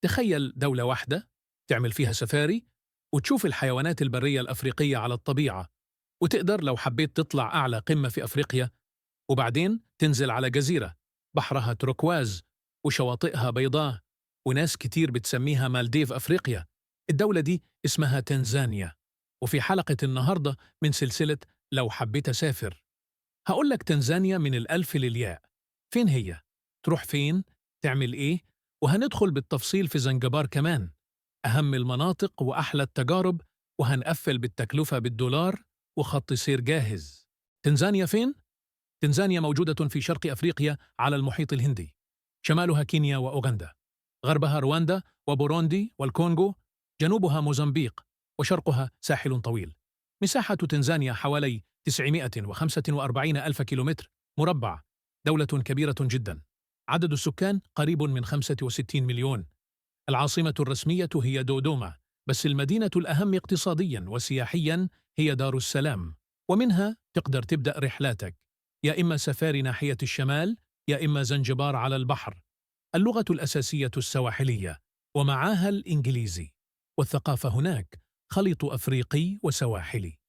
تخيل دولة واحدة تعمل فيها سفاري وتشوف الحيوانات البرية الأفريقية على الطبيعة، وتقدر لو حبيت تطلع أعلى قمة في أفريقيا، وبعدين تنزل على جزيرة بحرها تروكواز وشواطئها بيضاء، وناس كتير بتسميها مالديف أفريقيا. الدولة دي اسمها تنزانيا. وفي حلقة النهاردة من سلسلة لو حبيت أسافر، هقول لك تنزانيا من الألف للياء. فين هي؟ تروح فين؟ تعمل إيه؟ وهندخل بالتفصيل في زنجبار كمان، أهم المناطق وأحلى التجارب، وهنقفل بالتكلفة بالدولار وخط سير جاهز. تنزانيا فين؟ تنزانيا موجودة في شرق أفريقيا على المحيط الهندي، شمالها كينيا وأوغندا، غربها رواندا وبوروندي والكونغو، جنوبها موزمبيق، وشرقها ساحل طويل. مساحة تنزانيا حوالي 945 ألف كيلومتر مربع، دولة كبيرة جدا. عدد السكان قريب من 65 مليون. العاصمة الرسمية هي دودوما، بس المدينة الأهم اقتصاديا وسياحيا هي دار السلام، ومنها تقدر تبدأ رحلاتك، يا إما سفاري ناحية الشمال، يا إما زنجبار على البحر. اللغة الأساسية السواحلية، ومعاها الإنجليزي، والثقافة هناك خليط أفريقي وسواحلي.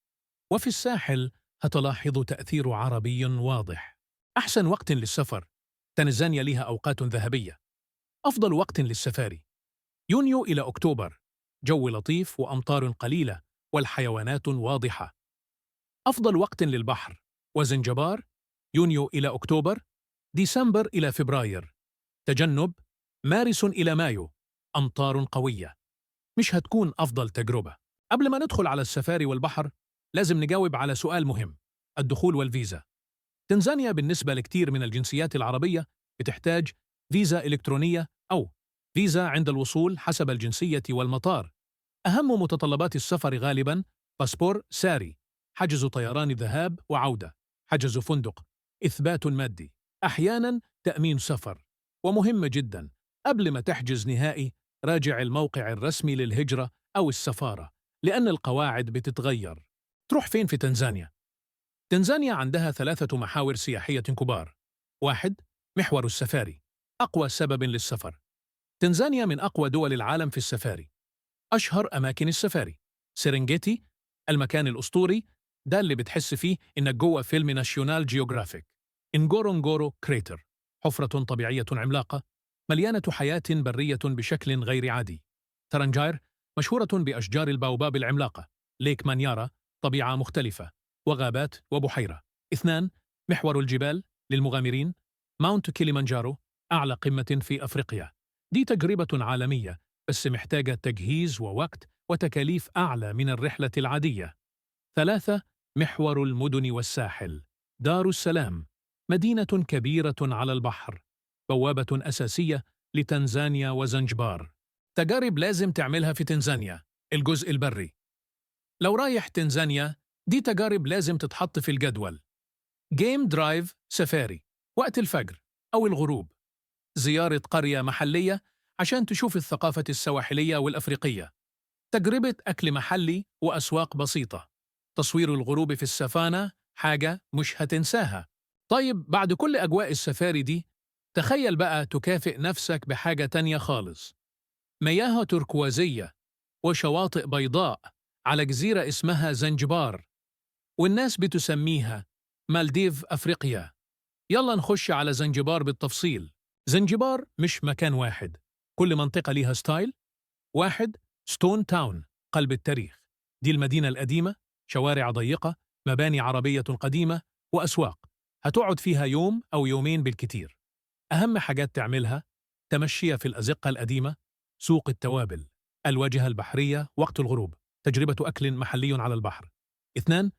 وفي الساحل هتلاحظ تأثير عربي واضح. أحسن وقت للسفر، تنزانيا لها أوقات ذهبية. أفضل وقت للسفاري يونيو إلى أكتوبر، جو لطيف وأمطار قليلة والحيوانات واضحة. أفضل وقت للبحر وزنجبار، يونيو إلى أكتوبر، ديسمبر إلى فبراير. تجنب مارس إلى مايو، أمطار قوية. مش هتكون أفضل تجربة. قبل ما ندخل على السفاري والبحر، لازم نجاوب على سؤال مهم: الدخول والفيزا. تنزانيا بالنسبة لكتير من الجنسيات العربية بتحتاج فيزا إلكترونية أو فيزا عند الوصول حسب الجنسية والمطار. أهم متطلبات السفر غالباً باسبور ساري، حجز طيران ذهاب وعودة، حجز فندق، إثبات مادي، أحياناً تأمين سفر. ومهم جداً، قبل ما تحجز نهائي راجع الموقع الرسمي للهجرة أو السفارة، لأن القواعد بتتغير. تروح فين في تنزانيا؟ تنزانيا عندها 3 محاور سياحية كبار. 1. محور السفاري، أقوى سبب للسفر. تنزانيا من أقوى دول العالم في السفاري. أشهر أماكن السفاري سيرنجيتي، المكان الأسطوري، ده اللي بتحس فيه إنك جوه فيلم ناشيونال جيوغرافيك. إنغورونغورو كريتر، حفرة طبيعية عملاقة مليانة حياة برية بشكل غير عادي. ترنجاير، مشهورة بأشجار الباوباب العملاقة. ليك مانيارا، طبيعة مختلفة وغابات وبحيرة. 2. محور الجبال للمغامرين، ماونت كيليمانجارو، أعلى قمة في أفريقيا. دي تجربة عالمية، بس محتاجة تجهيز ووقت وتكاليف أعلى من الرحلة العادية. 3. محور المدن والساحل، دار السلام، مدينة كبيرة على البحر، بوابة أساسية لتنزانيا وزنجبار. تجارب لازم تعملها في تنزانيا: الجزء البري، لو رايح تنزانيا دي تجارب لازم تتحط في الجدول. جيم درايف سفاري وقت الفجر أو الغروب، زيارة قرية محلية عشان تشوف الثقافة السواحلية والأفريقية، تجربة أكل محلي وأسواق بسيطة، تصوير الغروب في السافانا حاجة مش هتنساها. طيب بعد كل أجواء السفاري دي، تخيل بقى تكافئ نفسك بحاجة تانية خالص: مياه تركوازية وشواطئ بيضاء على جزيرة اسمها زنجبار، والناس بتسميها مالديف أفريقيا. يلا نخش على زنجبار بالتفصيل. زنجبار مش مكان واحد، كل منطقة ليها ستايل. 1. ستون تاون، قلب التاريخ، دي المدينة القديمة، شوارع ضيقة، مباني عربية قديمة، وأسواق. هتقعد فيها يوم أو يومين بالكتير. أهم حاجات تعملها: تمشية في الأزقة القديمة، سوق التوابل، الواجهة البحرية وقت الغروب، تجربة أكل محلي على البحر. 2.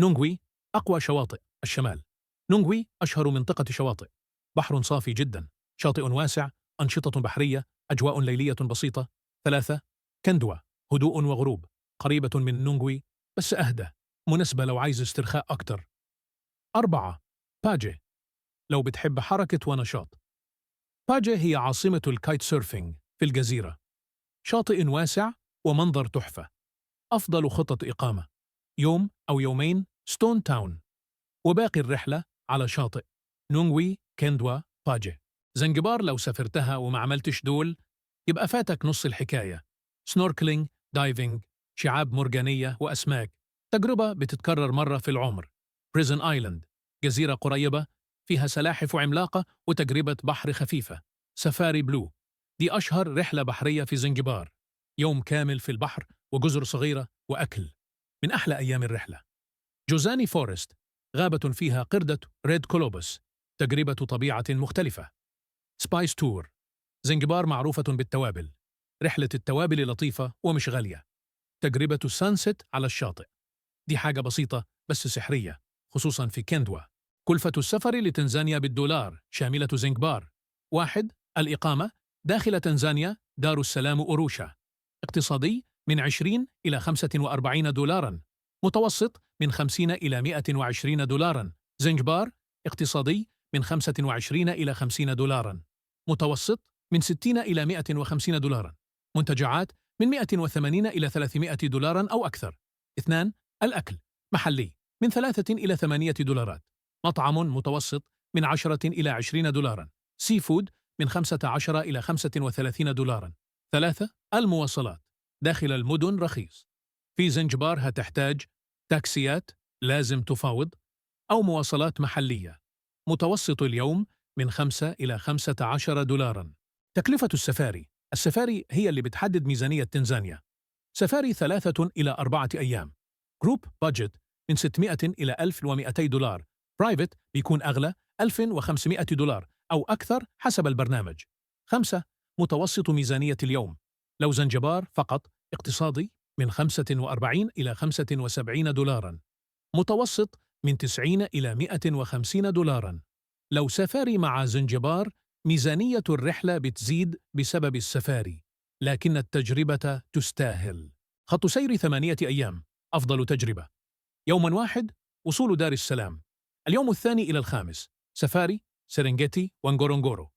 نونغوي، أقوى شواطئ الشمال. نونغوي أشهر منطقة شواطئ، بحر صافي جدا، شاطئ واسع، أنشطة بحرية، أجواء ليلية بسيطة. 3. كندوا، هدوء وغروب، قريبة من نونغوي بس أهدى، مناسبة لو عايز استرخاء أكتر. 4. باجي، لو بتحب حركة ونشاط. باجي هي عاصمة الكايت سيرفينج في الجزيرة، شاطئ واسع ومنظر تحفة. أفضل خطط إقامة: يوم أو يومين ستون تاون، وباقي الرحلة على شاطئ نونغوي كندوا باجي. زنجبار لو سافرتها وما عملتش دول يبقى فاتك نص الحكاية. سنوركلينج، دايفنج، شعاب مرجانية وأسماك، تجربة بتتكرر مرة في العمر. بريزن آيلاند، جزيرة قريبة فيها سلاحف عملاقة وتجربة بحر خفيفة. سفاري بلو، دي أشهر رحلة بحرية في زنجبار، يوم كامل في البحر وجزر صغيرة وأكل، من أحلى أيام الرحلة. جوزاني فورست، غابة فيها قردة ريد كولوبوس، تجربة طبيعة مختلفة. سبايس تور، زنجبار معروفة بالتوابل، رحلة التوابل لطيفة ومش غالية. تجربة السانست على الشاطئ، دي حاجة بسيطة بس سحرية، خصوصا في كندوا. كلفة السفر لتنزانيا بالدولار شاملة زنجبار: 1. الإقامة داخل تنزانيا دار السلام أوروشا، اقتصادي من 20 إلى 45 دولارا، متوسط من 50 إلى 120 دولارا. زنجبار اقتصادي من 25 إلى 50 دولارا، متوسط من 60 إلى 150 دولارا، منتجعات من 180 إلى 300 دولارا أو أكثر. 2. الأكل محلي من 3 إلى 8 دولارات، مطعم متوسط من 10 إلى 20 دولارا، سي فود من 15 إلى 35 دولارا. 3. المواصلات داخل المدن رخيص، في زنجبار هتحتاج تاكسيات، لازم تفاوض، أو مواصلات محلية. متوسط اليوم من 5 إلى 15 دولارا. تكلفة السفاري: السفاري هي اللي بتحدد ميزانية تنزانيا. سفاري 3 إلى 4 أيام، جروب بادجت من 600 إلى 1200 دولار، برايفت بيكون أغلى 1500 دولار أو أكثر حسب البرنامج. 5. متوسط ميزانية اليوم: لو زنجبار فقط اقتصادي من 45 إلى 75 دولارا، متوسط من 90 إلى 150 دولارا. لو سفاري مع زنجبار، ميزانية الرحلة بتزيد بسبب السفاري، لكن التجربة تستاهل. خط سير 8 أيام، أفضل تجربة: يوم 1 وصول دار السلام، اليوم الثاني إلى الخامس سفاري سيرنجيتي وانغورونغورو،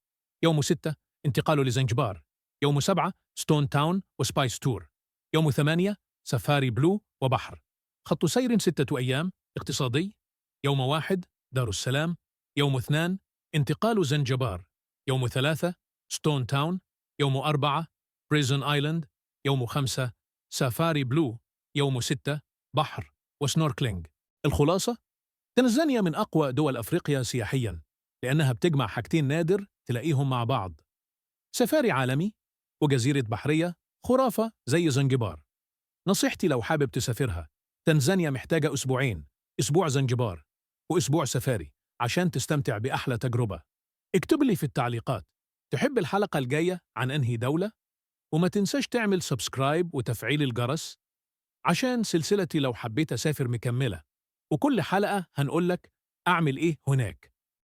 يوم 6 انتقال لزنجبار، يوم 7 ستون تاون وسبايس تور، يوم 8 سفاري بلو وبحر. خط سير 6 أيام اقتصادي: يوم 1 دار السلام، يوم 2 انتقال زنجبار، يوم 3 ستون تاون، يوم 4 بريزن آيلاند، يوم 5 سافاري بلو، يوم 6 بحر وسنوركلينج. الخلاصة: تنزانيا من أقوى دول أفريقيا سياحياً، لأنها بتجمع حاجتين نادر تلاقيهم مع بعض: سفاري عالمي وجزيرة بحرية خرافة زي زنجبار. نصيحتي لو حابب تسافرها، تنزانيا محتاجة أسبوعين، أسبوع زنجبار وأسبوع سفاري عشان تستمتع بأحلى تجربة. اكتب لي في التعليقات تحب الحلقة الجاية عن أنهي دولة، وما تنساش تعمل سبسكرايب وتفعيل الجرس عشان سلسلتي لو حبيت أسافر مكملة، وكل حلقة هنقولك أعمل إيه هناك.